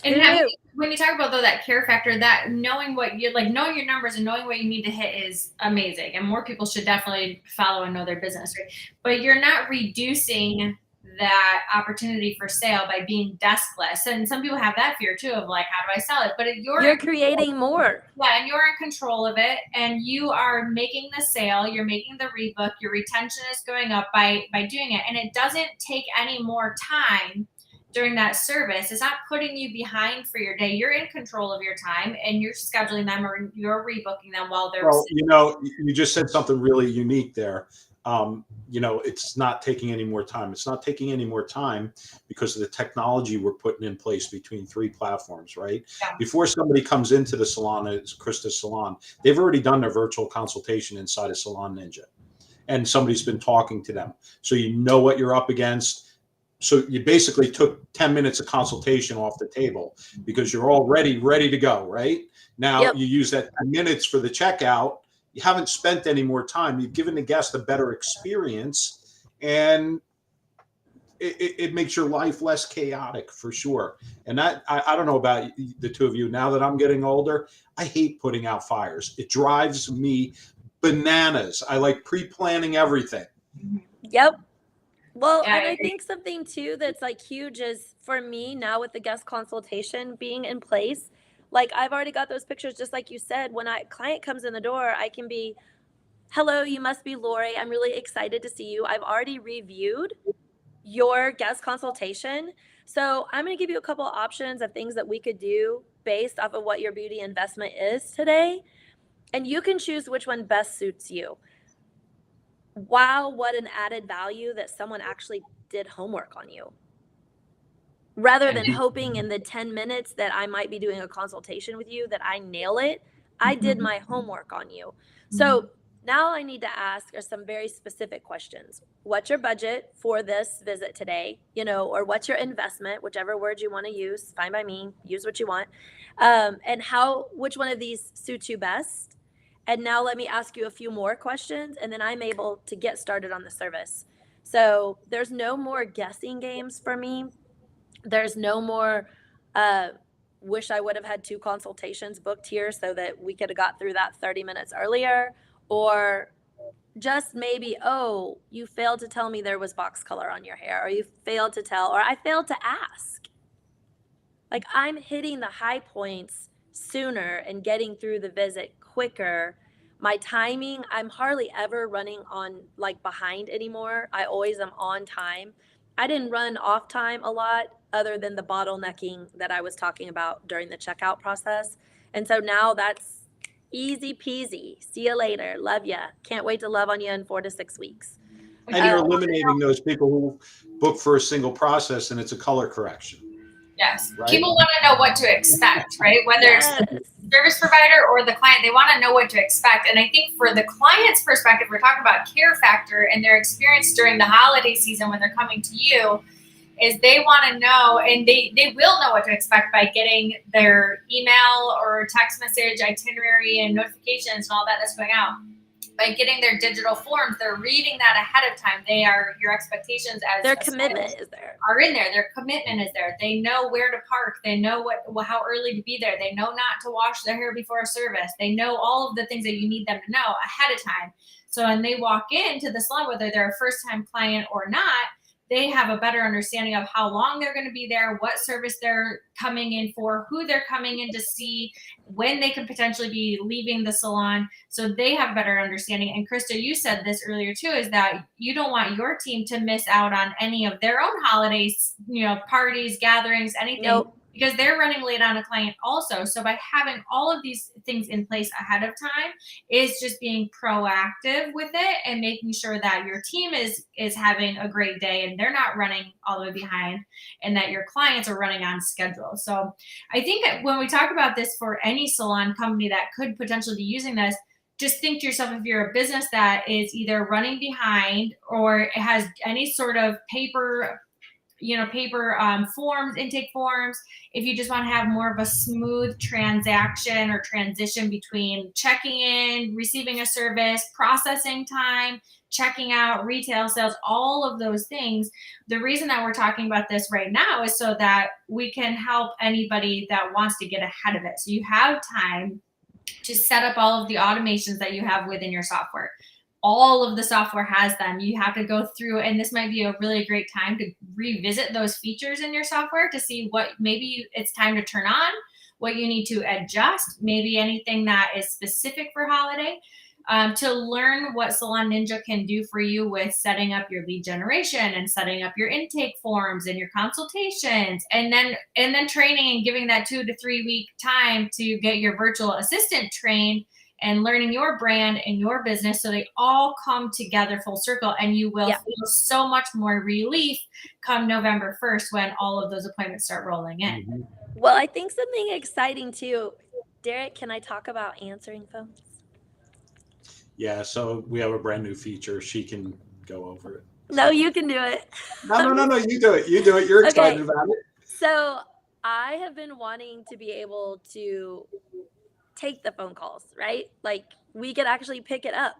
And when you talk about though that care factor, that knowing what you like, knowing your numbers and knowing what you need to hit is amazing. And more people should definitely follow and know their business, right? But you're not reducing that opportunity for sale by being deskless. And some people have that fear too of like, how do I sell it? But you're creating more. Yeah, and you're in control of it, and you are making the sale. You're making the rebook. Your retention is going up by doing it, and it doesn't take any more time during that service. It's not putting you behind for your day. You're in control of your time and you're scheduling them or you're rebooking them while they're well, you just said something really unique there. It's not taking any more time. It's not taking any more time because of the technology we're putting in place between 3 platforms, right? Yeah. Before somebody comes into the salon, it's Krista's salon, they've already done their virtual consultation inside of Salon Ninja, and somebody's been talking to them. So you know what you're up against. So you basically took 10 minutes of consultation off the table because you're already ready to go, right? Now Yep. You use that 10 minutes for the checkout. You haven't spent any more time. You've given the guest a better experience, and it makes your life less chaotic for sure. And that, I don't know about the two of you. Now that I'm getting older, I hate putting out fires. It drives me bananas. I like pre-planning everything. Yep. Well, Yeah, and I think something too that's like huge is for me now with the guest consultation being in place, like I've already got those pictures, just like you said, when a client comes in the door, I can be, hello, you must be Lori. I'm really excited to see you. I've already reviewed your guest consultation. So I'm going to give you a couple of options of things that we could do based off of what your beauty investment is today. And you can choose which one best suits you. Wow, what an added value that someone actually did homework on you. Rather than hoping in the 10 minutes that I might be doing a consultation with you that I nail it, I did my homework on you. So now I need to ask are some very specific questions. What's your budget for this visit today? Or what's your investment, whichever word you want to use, fine by me, use what you want. And which one of these suits you best? And now let me ask you a few more questions, and then I'm able to get started on the service. So there's no more guessing games for me. There's no more wish I would have had 2 consultations booked here so that we could have got through that 30 minutes earlier, or just maybe, oh, you failed to tell me there was box color on your hair, or you failed to tell, or I failed to ask. Like, I'm hitting the high points sooner and getting through the visit quicker. My timing, I'm hardly ever running on behind anymore. I always am on time. I didn't run off time a lot other than the bottlenecking that I was talking about during the checkout process. And so now that's easy peasy. See you later. Love ya. Can't wait to love on you in 4 to 6 weeks. And you're Oh. eliminating those people who book for a single process and it's a color correction. Yes. Right? People want to know what to expect, right? Whether it's Yes. the service provider or the client, they want to know what to expect. And I think for the client's perspective, we're talking about care factor and their experience during the holiday season when they're coming to you, is they want to know, and they will know what to expect by getting their email or text message itinerary and notifications and all that that's going out. By getting their digital forms, they're reading that ahead of time. They are, your expectations as Their commitment is there. are in there. Their commitment is there. They know where to park. They know how early to be there. They know not to wash their hair before a service. They know all of the things that you need them to know ahead of time. So when they walk into the salon, whether they're a first-time client or not, they have a better understanding of how long they're going to be there, what service they're coming in for, who they're coming in to see, when they could potentially be leaving the salon. So they have a better understanding. And Krista, you said this earlier too, is that you don't want your team to miss out on any of their own holidays, parties, gatherings, anything. Nope. Because they're running late on a client also. So by having all of these things in place ahead of time is just being proactive with it and making sure that your team is having a great day and they're not running all the way behind, and that your clients are running on schedule. So I think that when we talk about this for any salon company that could potentially be using this, just think to yourself, if you're a business that is either running behind or it has any sort of paper forms, intake forms, if you just want to have more of a smooth transaction or transition between checking in, receiving a service, processing time, checking out, retail sales, all of those things. The reason that we're talking about this right now is so that we can help anybody that wants to get ahead of it. So you have time to set up all of the automations that you have within your software. All of the software has them. You have to go through, and this might be a really great time to revisit those features in your software to see what maybe it's time to turn on, what you need to adjust, maybe anything that is specific for holiday, to learn what Salon Ninja can do for you with setting up your lead generation and setting up your intake forms and your consultations, and then training and giving that 2 to 3 week time to get your virtual assistant trained and learning your brand and your business, so they all come together full circle, and you will feel so much more relief come November 1st when all of those appointments start rolling in. Mhm. Well, I think something exciting too. Derek, can I talk about answering phones? Yeah, so we have a brand new feature. She can go over it. No, you can do it. No. You do it. You do it. You're excited about it. So I have been wanting to be able to take the phone calls, right? Like we could actually pick it up.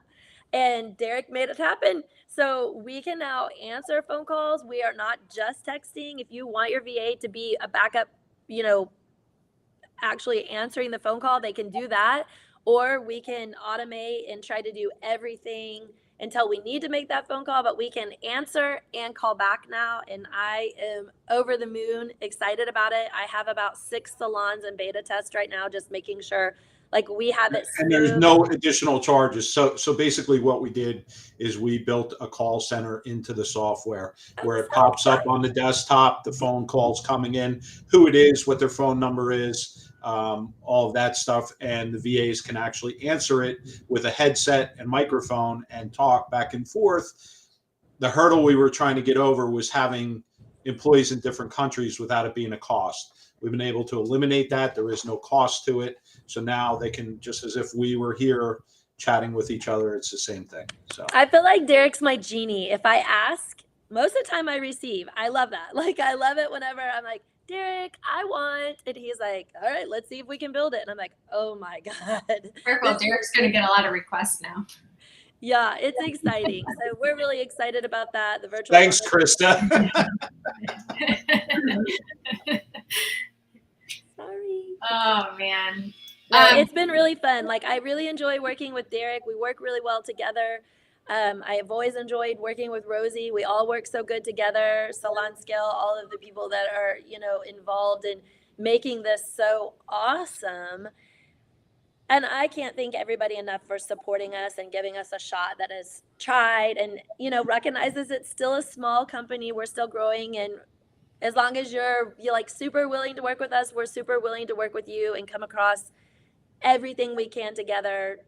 And Derek made it happen. So we can now answer phone calls. We are not just texting. If you want your VA to be a backup, actually answering the phone call, they can do that. Or we can automate and try to do everything until we need to make that phone call, but we can answer and call back now. And I am over the moon excited about it. I have about 6 salons in beta test right now, just making sure like we have it smooth. And there's no additional charges. So basically what we did is we built a call center into the software where it pops up on the desktop, the phone calls coming in, who it is, what their phone number is, all of that stuff. And the VAs can actually answer it with a headset and microphone and talk back and forth. The hurdle we were trying to get over was having employees in different countries without it being a cost. We've been able to eliminate that. There is no cost to it. So now they can, just as if we were here chatting with each other, it's the same thing. So I feel like Derek's my genie. If I ask, most of the time I receive. I love that. Like I love it whenever I'm like, Derek, I want, and he's like, all right, let's see if we can build it. And I'm like, oh my God. Careful, Derek's going to get a lot of requests now. Yeah, it's exciting. So we're really excited about that. The virtual. Thanks, Krista. Sorry. Oh man. It's been really fun. Like I really enjoy working with Derek. We work really well together. I have always enjoyed working with Rosy. We all work so good together. Salon Scale, all of the people that are, involved in making this so awesome. And I can't thank everybody enough for supporting us and giving us a shot that has tried and, recognizes it's still a small company. We're still growing. And as long as you're like super willing to work with us, we're super willing to work with you and come across everything we can together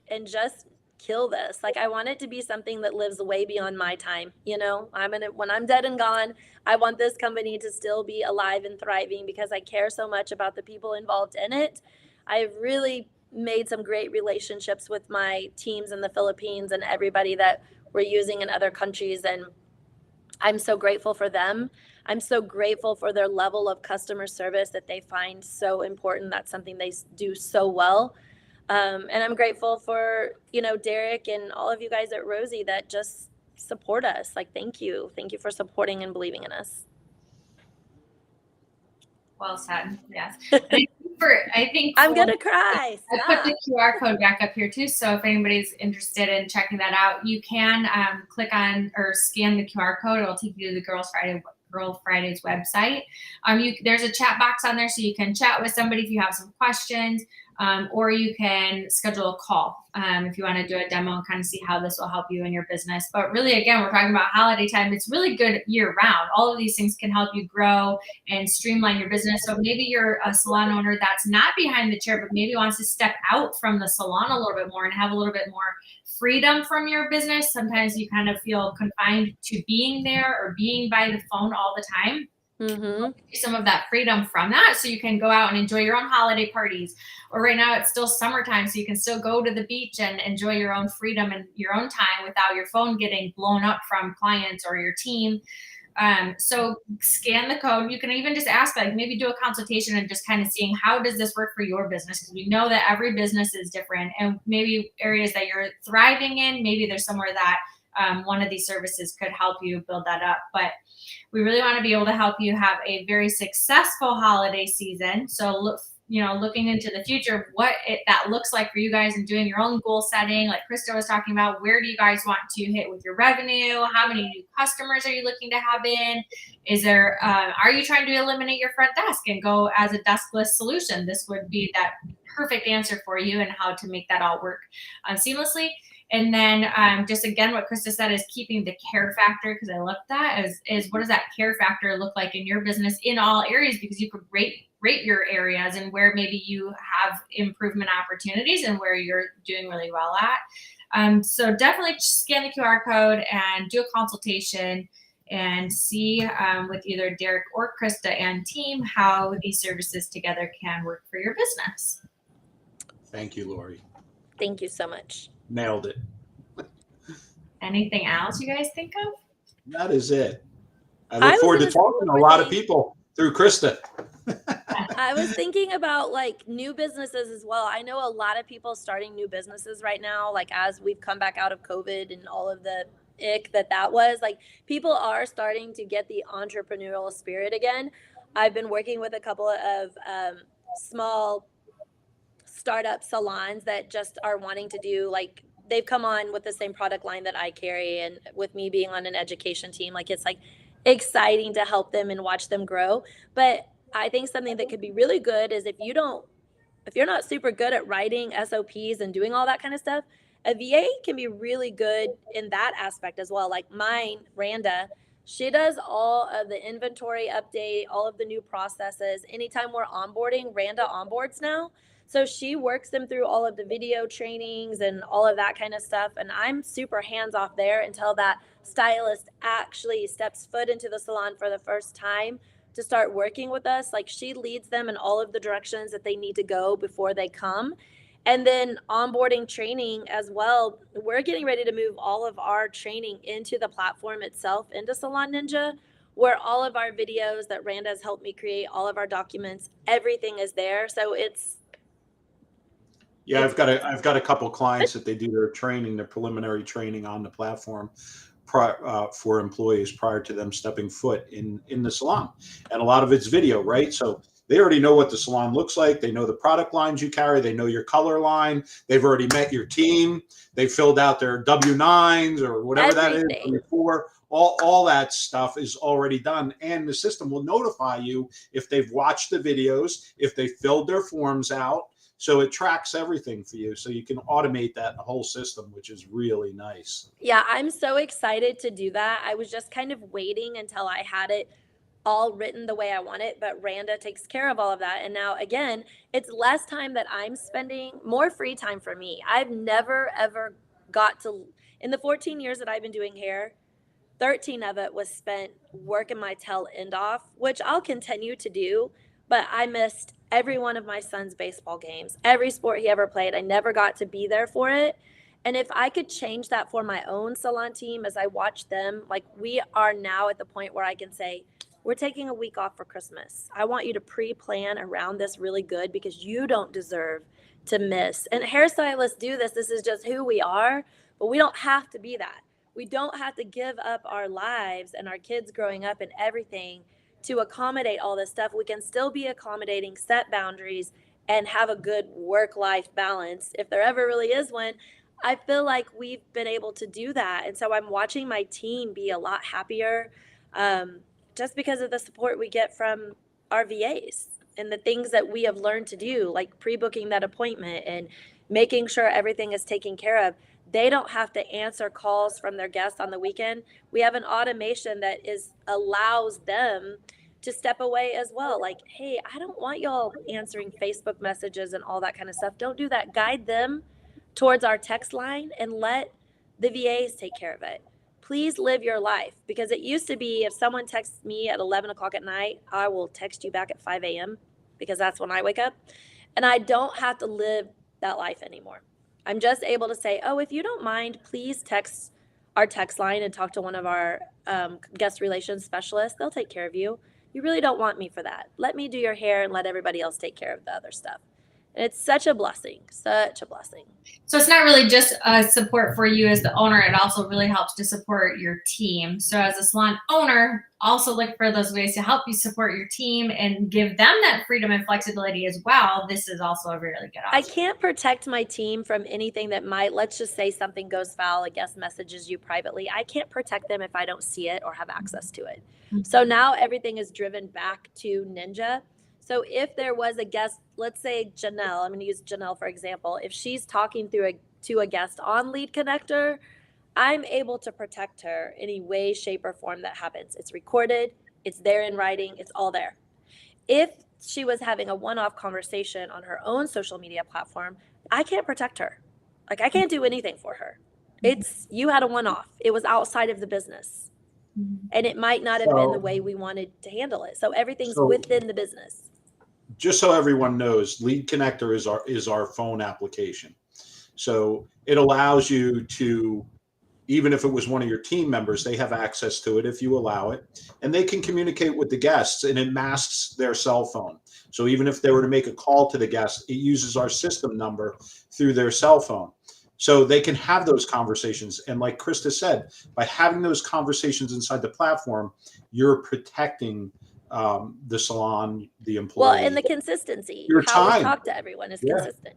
and just kill this. Like, I want it to be something that lives way beyond my time. When I'm dead and gone, I want this company to still be alive and thriving because I care so much about the people involved in it. I've really made some great relationships with my teams in the Philippines and everybody that we're using in other countries. And I'm so grateful for them. I'm so grateful for their level of customer service that they find so important. That's something they do so well. And I'm grateful for, Derek and all of you guys at Rosy that just support us. Like, thank you. Thank you for supporting and believing in us. Well said. Yes. I think I'm going to cry. I put the QR code back up here too. So if anybody's interested in checking that out, you can click on or scan the QR code. It'll take you to the Girl Friday's website. There's a chat box on there so you can chat with somebody if you have some questions. Or you can schedule a call if you want to do a demo and kind of see how this will help you in your business. But really, again, we're talking about holiday time. It's really good year round. All of these things can help you grow and streamline your business. So maybe you're a salon owner that's not behind the chair, but maybe wants to step out from the salon a little bit more and have a little bit more freedom from your business. Sometimes you kind of feel confined to being there or being by the phone all the time. Mm-hmm. Some of that freedom from that so you can go out and enjoy your own holiday parties. Or right now it's still summertime, so you can still go to the beach and enjoy your own freedom and your own time without your phone getting blown up from clients or your team. So scan the code. You can even just ask, like, maybe do a consultation and just kind of seeing how does this work for your business, because we know that every business is different, and maybe areas that you're thriving in, maybe there's somewhere that one of these services could help you build that up. But we really want to be able to help you have a very successful holiday season. So looking into the future, what that looks like for you guys and doing your own goal setting, like Krista was talking about, where do you guys want to hit with your revenue? How many new customers are you looking to have in? Are you trying to eliminate your front desk and go as a deskless solution? This would be that perfect answer for you and how to make that all work seamlessly. And then just again, what Krista said is keeping the care factor, because I love that, is what does that care factor look like in your business in all areas, because you could rate your areas and where maybe you have improvement opportunities and where you're doing really well at. So definitely scan the QR code and do a consultation and see with either Derek or Krista and team how these services together can work for your business. Thank you, Lori. Thank you so much. Nailed it. Anything else you guys think of? That is it. I look forward to talking to a lot of people through Krista. I was thinking about like new businesses as well. I know a lot of people starting new businesses right now, like as we've come back out of COVID and all of the ick that was, like people are starting to get the entrepreneurial spirit again. I've been working with a couple of small startup salons that just are wanting to do, like, they've come on with the same product line that I carry, and with me being on an education team, like it's like exciting to help them and watch them grow. But I think something that could be really good is if you're not super good at writing SOPs and doing all that kind of stuff, a VA can be really good in that aspect as well. Like mine, Randa, she does all of the inventory update, all of the new processes. Anytime we're onboarding, Randa onboards now. So she works them through all of the video trainings and all of that kind of stuff. And I'm super hands off there until that stylist actually steps foot into the salon for the first time to start working with us. Like she leads them in all of the directions that they need to go before they come. And then onboarding training as well. We're getting ready to move all of our training into the platform itself, into Salon Ninja, where all of our videos that Randa has helped me create, all of our documents, everything is there. So yeah, I've got a couple clients that they do their training, their preliminary training on the platform for employees prior to them stepping foot in the salon, and a lot of it's video, right? So they already know what the salon looks like. They know the product lines you carry. They know your color line. They've already met your team. They filled out their W-9s or whatever everything. That is before. All that stuff is already done, and the system will notify you if they've watched the videos, if they filled their forms out. So it tracks everything for you. So you can automate that in the whole system, which is really nice. Yeah, I'm so excited to do that. I was just kind of waiting until I had it all written the way I want it, but Randa takes care of all of that. And now again, it's less time that I'm spending, more free time for me. I've never ever got to, in the 14 years that I've been doing hair, 13 of it was spent working my tail end off, which I'll continue to do. But I missed every one of my son's baseball games, every sport he ever played. I never got to be there for it. And if I could change that for my own salon team as I watch them, like we are now at the point where I can say, we're taking a week off for Christmas. I want you to pre plan around this really good because you don't deserve to miss. And hairstylists do this. This is just who we are, but we don't have to be that. We don't have to give up our lives and our kids growing up and everything to accommodate all this stuff. We can still be accommodating, set boundaries, and have a good work-life balance if there ever really is one. I feel like we've been able to do that. And so I'm watching my team be a lot happier just because of the support we get from our VAs and the things that we have learned to do, like pre-booking that appointment and making sure everything is taken care of. They don't have to answer calls from their guests on the weekend. We have an automation that allows them to step away as well. Like, hey, I don't want y'all answering Facebook messages and all that kind of stuff. Don't do that. Guide them towards our text line and let the VAs take care of it. Please live your life, because it used to be if someone texts me at 11 o'clock at night, I will text you back at 5 a.m. because that's when I wake up. And I don't have to live that life anymore. I'm just able to say, oh, if you don't mind, please text our text line and talk to one of our guest relations specialists. They'll take care of you. You really don't want me for that. Let me do your hair and let everybody else take care of the other stuff. And it's such a blessing, such a blessing. So it's not really just a support for you as the owner. It also really helps to support your team. So as a salon owner, also look for those ways to help you support your team and give them that freedom and flexibility as well. This is also a really good option. I can't protect my team from anything that might, let's just say something goes foul, a guest messages you privately. I can't protect them if I don't see it or have access to it. Mm-hmm. So now everything is driven back to Ninja. So if there was a guest, let's say Janelle, I'm going to use Janelle for example. If she's talking to a guest on Lead Connector, I'm able to protect her any way, shape, or form that happens. It's recorded, it's there in writing, it's all there. If she was having a one-off conversation on her own social media platform, I can't protect her. Like, I can't do anything for her. It's, you had a one-off. It was outside of the business. And it might not have been the way we wanted to handle it. So everything's within the business. Just so everyone knows, Lead Connector is our phone application. So it allows you to, even if it was one of your team members, they have access to it if you allow it, and they can communicate with the guests, and it masks their cell phone. So even if they were to make a call to the guest, it uses our system number through their cell phone. So they can have those conversations. And like Krista said, by having those conversations inside the platform, you're protecting the salon, the employee. Well, and the consistency. Your how time. we talk to everyone is consistent.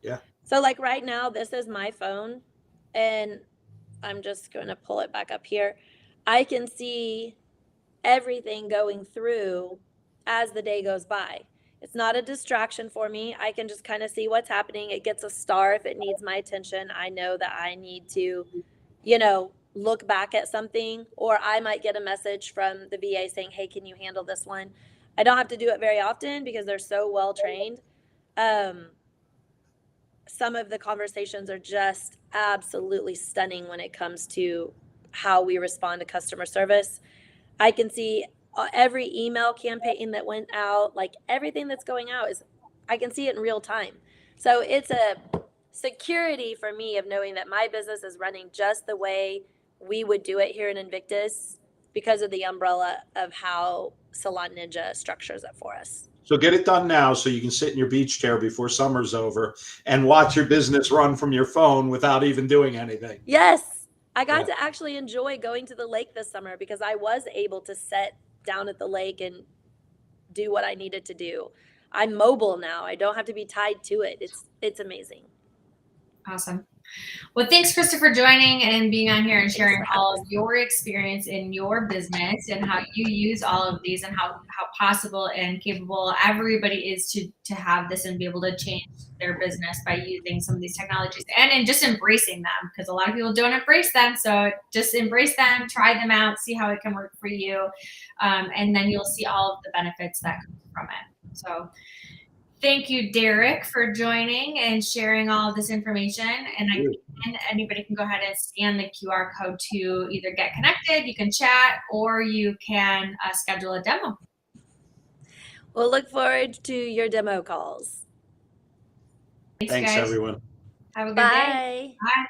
Yeah. So like right now, this is my phone, and I'm just going to pull it back up here. I can see everything going through as the day goes by. It's not a distraction for me. I can just kind of see what's happening. It gets a star if it needs my attention. I know that I need to, look back at something, or I might get a message from the VA saying, hey, can you handle this one? I don't have to do it very often because they're so well trained. Some of the conversations are just absolutely stunning when it comes to how we respond to customer service. I can see every email campaign that went out, like everything that's going out I can see it in real time. So it's a security for me of knowing that my business is running just the way we would do it here in Invictus because of the umbrella of how Salon Ninja structures it for us. So get it done now so you can sit in your beach chair before summer's over and watch your business run from your phone without even doing anything. Yes. I got to actually enjoy going to the lake this summer because I was able to sit down at the lake and do what I needed to do. I'm mobile now. I don't have to be tied to it. It's amazing. Awesome. Well, thanks, Krista, for joining and being on here and sharing all of your experience in your business and how you use all of these and how possible and capable everybody is to have this and be able to change their business by using some of these technologies and just embracing them, because a lot of people don't embrace them. So just embrace them, try them out, see how it can work for you. And then you'll see all of the benefits that come from it. So Thank you, Derek, for joining and sharing all of this information. And anybody can go ahead and scan the QR code to either get connected, you can chat, or you can schedule a demo. We'll look forward to your demo calls. Thanks, guys. everyone. Have a good day. Bye. Bye.